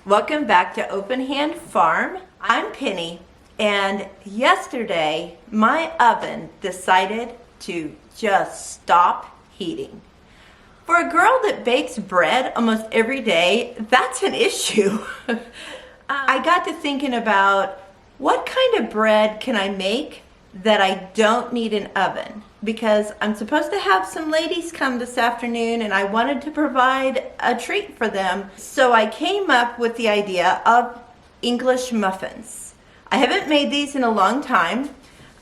Welcome back to Open Hand Farm. I'm Penny, and yesterday my oven decided to just stop heating. For a girl that bakes bread almost every day, that's an issue. I got to thinking about what kind of bread can I make that I don't need an oven, because I'm supposed to have some ladies come this afternoon and I wanted to provide a treat for them. So I came up with the idea of English muffins. I haven't made these in a long time.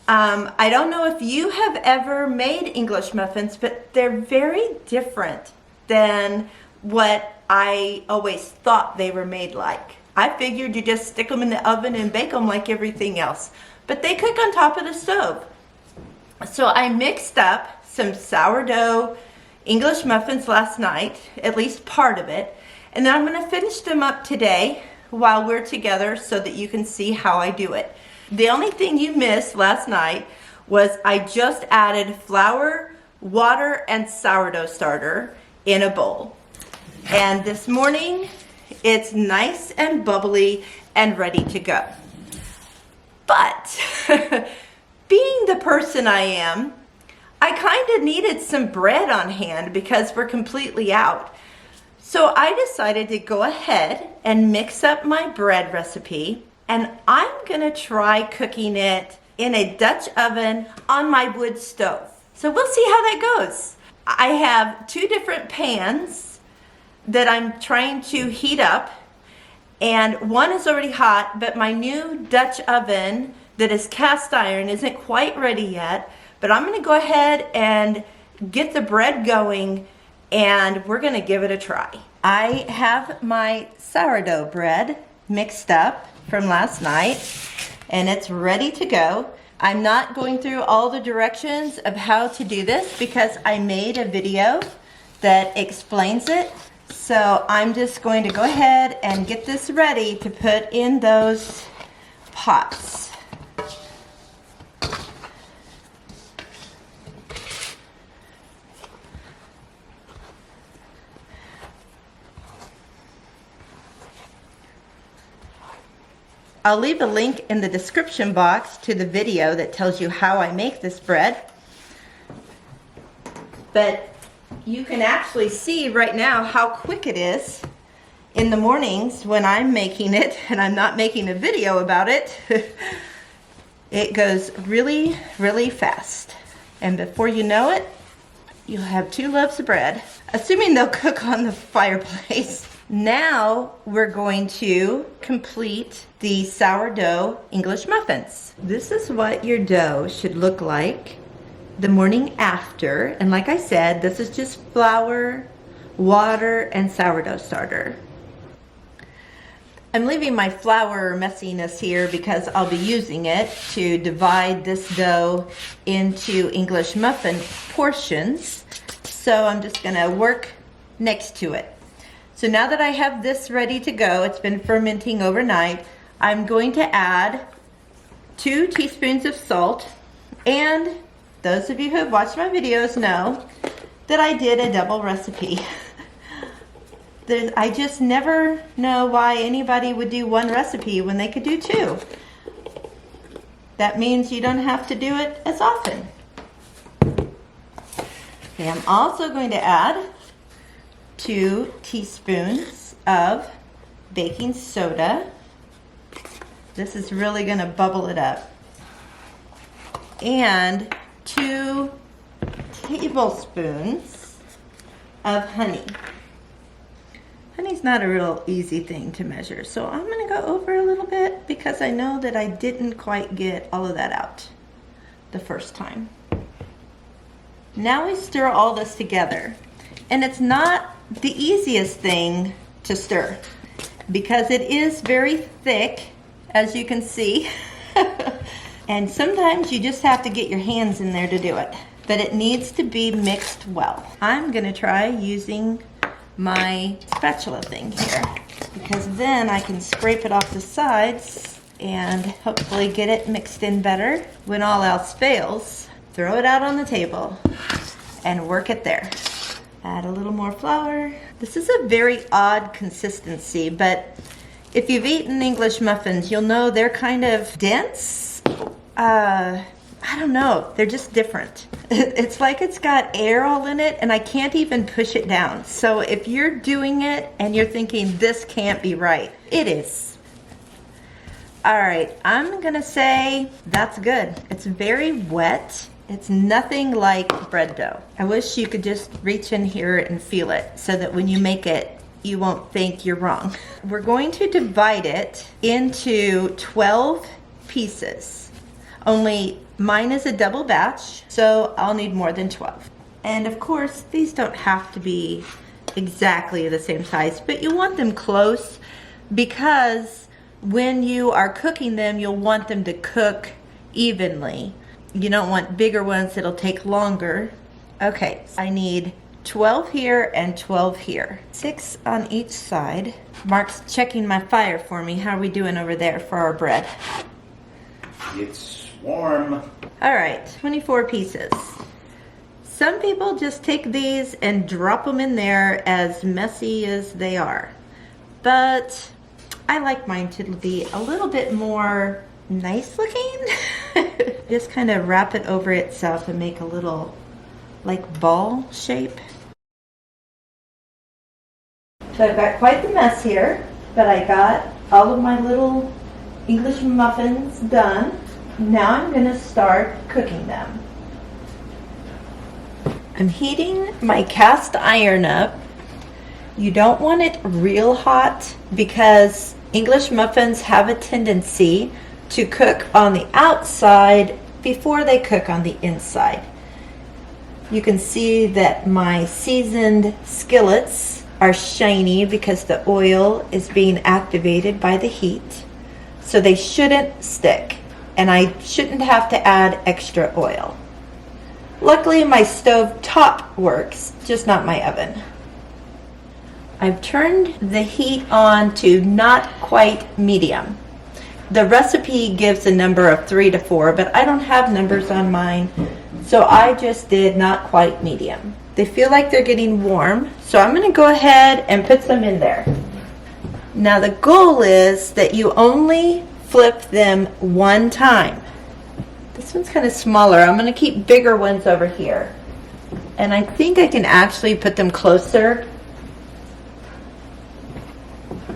I don't know if you have ever made English muffins, but they're very different than what I always thought they were made like. I figured you just stick them in the oven and bake them like everything else. But they cook on top of the stove. So I mixed up some sourdough English muffins last night, at least part of it, and then I'm going to finish them up today while we're together so that you can see how I do it. The only thing you missed last night was I just added flour, water, and sourdough starter in a bowl. And this morning it's nice and bubbly and ready to go. But being the person I am, I kind of needed some bread on hand because we're completely out. So I decided to go ahead and mix up my bread recipe, and I'm gonna try cooking it in a Dutch oven on my wood stove. So we'll see how that goes. I have two different pans that I'm trying to heat up, and one is already hot, but my new Dutch oven that is cast iron isn't quite ready yet. But I'm gonna go ahead and get the bread going, and we're gonna give it a try. I have my sourdough bread mixed up from last night, and it's ready to go. I'm not going through all the directions of how to do this because I made a video that explains it. So I'm just going to go ahead and get this ready to put in those pots. I'll leave a link in the description box to the video that tells you how I make this bread. But you can actually see right now how quick it is in the mornings when I'm making it and I'm not making a video about it. It goes really, really fast. And before you know it, you'll have 2 loaves of bread, assuming they'll cook on the fireplace. Now we're going to complete the sourdough English muffins. This is what your dough should look like the morning after. And like I said, this is just flour, water, and sourdough starter. I'm leaving my flour messiness here because I'll be using it to divide this dough into English muffin portions. So I'm just gonna work next to it. So now that I have this ready to go, it's been fermenting overnight, I'm going to add 2 teaspoons of salt, and those of you who have watched my videos know that I did a double recipe. I just never know why anybody would do one recipe when they could do 2. That means you don't have to do it as often. Okay, I'm also going to add 2 teaspoons of baking soda. This is really going to bubble it up. And 2 tablespoons of honey. Honey's not a real easy thing to measure, so I'm going to go over a little bit because I know that I didn't quite get all of that out the first time. Now we stir all this together, and it's not the easiest thing to stir because it is very thick, as you can see. And sometimes you just have to get your hands in there to do it, but it needs to be mixed well. I'm gonna try using my spatula thing here because then I can scrape it off the sides and hopefully get it mixed in better. When all else fails, throw it out on the table and work it there. Add a little more flour. This is a very odd consistency, but If you've eaten English muffins, you'll know they're kind of dense. I don't know, they're just different. It's like it's got air all in it and I can't even push it down. So if you're doing it and you're thinking this can't be right, it is. All right, I'm gonna say that's good. It's very wet. It's nothing like bread dough. I wish you could just reach in here and feel it so that when you make it, you won't think you're wrong. We're going to divide it into 12 pieces. Only mine is a double batch, so I'll need more than 12. And of course, these don't have to be exactly the same size, but you want them close because when you are cooking them, you'll want them to cook evenly. You don't want bigger ones, it'll take longer. Okay, I need 12 here and 12 here. 6 on each side. Mark's checking my fire for me. How are we doing over there for our bread? It's warm. All right, 24 pieces. Some people just take these and drop them in there as messy as they are. But I like mine to be a little bit more nice looking. Just kind of wrap it over itself and make a little like ball shape. So I've got quite the mess here, but I got all of my little English muffins done. Now I'm going to start cooking them. I'm heating my cast iron up. You don't want it real hot because English muffins have a tendency to cook on the outside before they cook on the inside. You can see that my seasoned skillets are shiny because the oil is being activated by the heat. So they shouldn't stick, and I shouldn't have to add extra oil. Luckily my stove top works, just not my oven. I've turned the heat on to not quite medium. The recipe gives a number of 3 to 4, but I don't have numbers on mine, so I just did not quite medium. They feel like they're getting warm, so I'm going to go ahead and put some in there. Now the goal is that you only flip them one time. This one's kind of smaller. I'm going to keep bigger ones over here. And I think I can actually put them closer.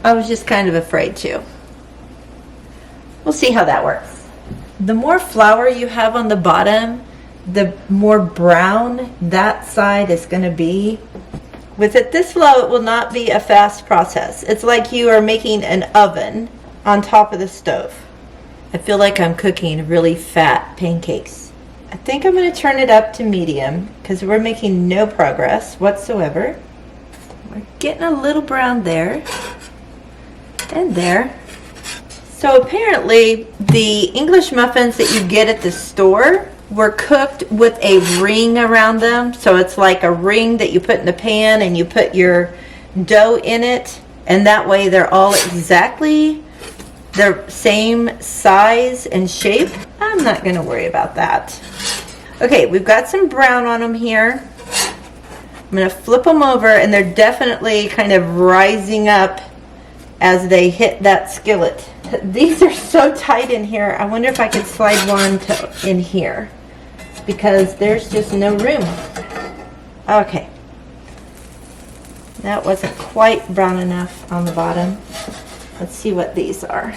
I was just kind of afraid to. We'll see how that works. The more flour you have on the bottom, the more brown that side is going to be. With it this low, it will not be a fast process. It's like you are making an oven on top of the stove. I feel like I'm cooking really fat pancakes. I think I'm going to turn it up to medium because we're making no progress whatsoever. We're getting a little brown there and there. So apparently the English muffins that you get at the store were cooked with a ring around them. So it's like a ring that you put in the pan and you put your dough in it, and that way they're all exactly the same size and shape. I'm not going to worry about that. Okay, we've got some brown on them here. I'm going to flip them over, and they're definitely kind of rising up as they hit that skillet. These are so tight in here. I wonder if I could slide one in here because there's just no room. Okay. That wasn't quite brown enough on the bottom. Let's see what these are.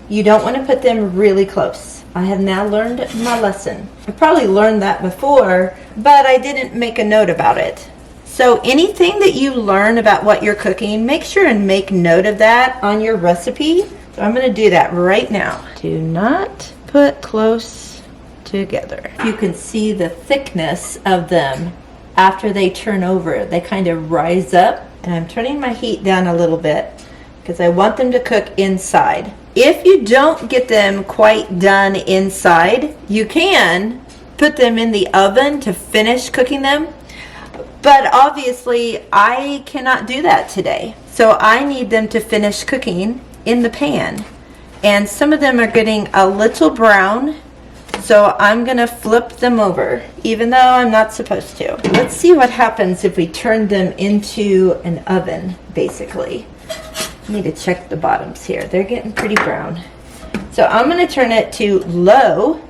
You don't want to put them really close. I have now learned my lesson. I probably learned that before, but I didn't make a note about it. So anything that you learn about what you're cooking, make sure and make note of that on your recipe. So I'm going to do that right now. Do not put close together. You can see the thickness of them after they turn over. They kind of rise up, and I'm turning my heat down a little bit because I want them to cook inside. If you don't get them quite done inside, you can put them in the oven to finish cooking them. But obviously, I cannot do that today. So I need them to finish cooking in the pan. And some of them are getting a little brown. So I'm gonna flip them over, even though I'm not supposed to. Let's see what happens if we turn them into an oven, basically. I need to check the bottoms here. They're getting pretty brown. So I'm gonna turn it to low,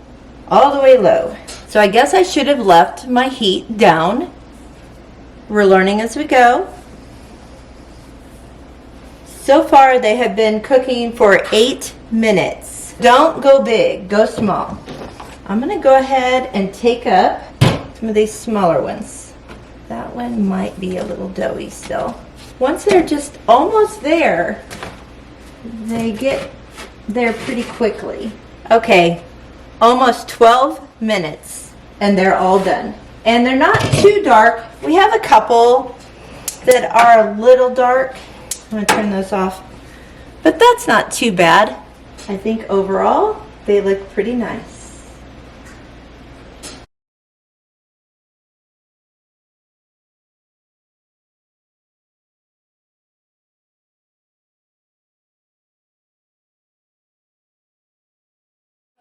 all the way low. So I guess I should have left my heat down. We're learning as we go. So far they have been cooking for 8 minutes. Don't go big, go small. I'm gonna go ahead and take up some of these smaller ones. That one might be a little doughy still. Once they're just almost there, they get there pretty quickly. Okay, almost 12 minutes and they're all done. And they're not too dark. We have a couple that are a little dark. I'm gonna turn those off. But that's not too bad. I think overall, they look pretty nice.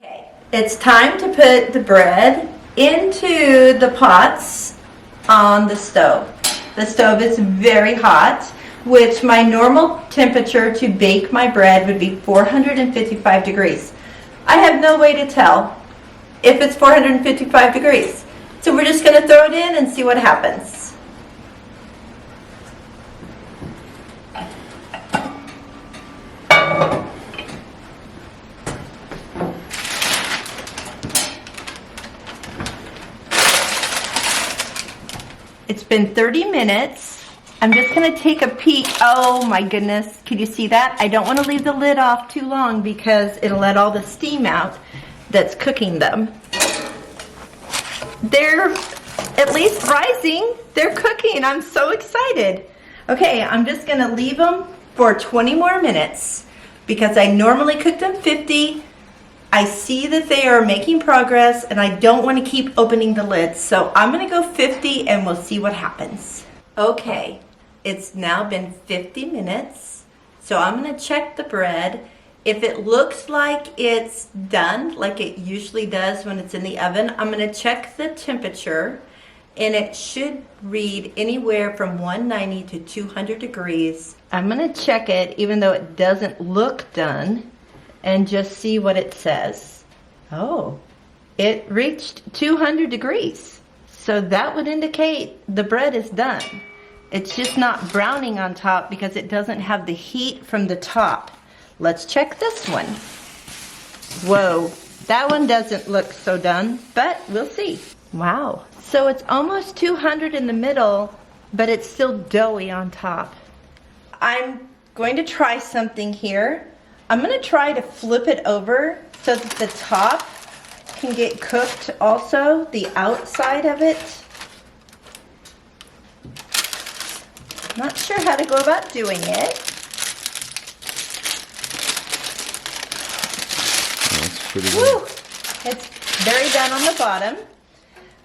Okay, it's time to put the bread into the pots on the stove. The stove is very hot, which my normal temperature to bake my bread would be 455 degrees. I have no way to tell if it's 455 degrees. So we're just going to throw it in and see what happens. It's been 30 minutes. I'm just gonna take a peek. Oh my goodness, can you see that? I don't wanna leave the lid off too long because it'll let all the steam out that's cooking them. They're at least rising. They're cooking, I'm so excited. Okay, I'm just gonna leave them for 20 more minutes because I normally cook them 50. I see that they are making progress and I don't want to keep opening the lids. So I'm going to go 50 and we'll see what happens. Okay, it's now been 50 minutes. So I'm going to check the bread. If it looks like it's done, like it usually does when it's in the oven, I'm going to check the temperature and it should read anywhere from 190 to 200 degrees. I'm going to check it even though it doesn't look done, and just see what it says. Oh, it reached 200 degrees. So that would indicate the bread is done. It's just not browning on top because it doesn't have the heat from the top. Let's check this one. Whoa, that one doesn't look so done, but we'll see. Wow, so it's almost 200 in the middle, but it's still doughy on top. I'm going to try something here. I'm going to try to flip it over so that the top can get cooked also, the outside of it. Not sure how to go about doing it. That's pretty good. Woo! It's very done on the bottom.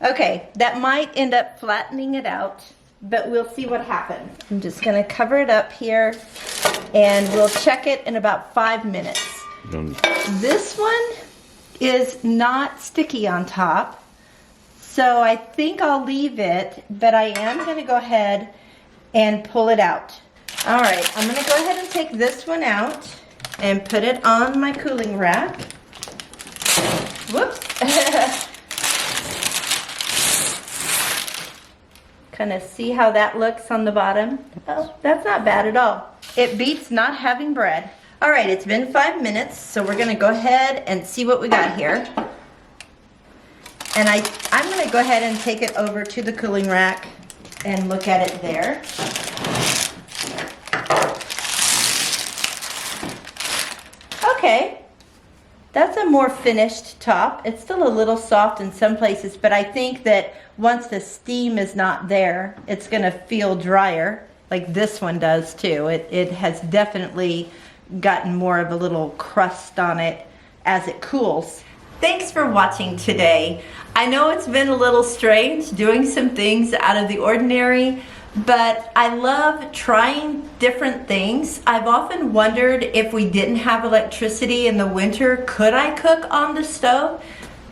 Okay, that might end up flattening it out, but we'll see what happens. I'm just going to cover it up here. And we'll check it in about 5 minutes. This one is not sticky on top, so I think I'll leave it, but I am going to go ahead and pull it out. All right, I'm going to go ahead and take this one out and put it on my cooling rack. Whoops. Kind of see how that looks on the bottom. Oh, that's not bad at all. It beats not having bread. All right, it's been 5 minutes, so we're gonna go ahead and see what we got here. And I'm gonna go ahead and take it over to the cooling rack and look at it there. Okay, that's a more finished top. It's still a little soft in some places, but I think that once the steam is not there, it's gonna feel drier. Like this one does too. It has definitely gotten more of a little crust on it as it cools. Thanks for watching today. I know it's been a little strange doing some things out of the ordinary, but I love trying different things. I've often wondered if we didn't have electricity in the winter, could I cook on the stove?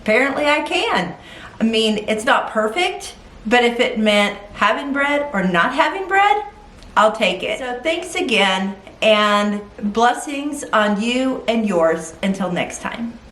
apparently I can. I mean, it's not perfect, but if it meant having bread or not having bread, I'll take it. So thanks again, and blessings on you and yours until next time.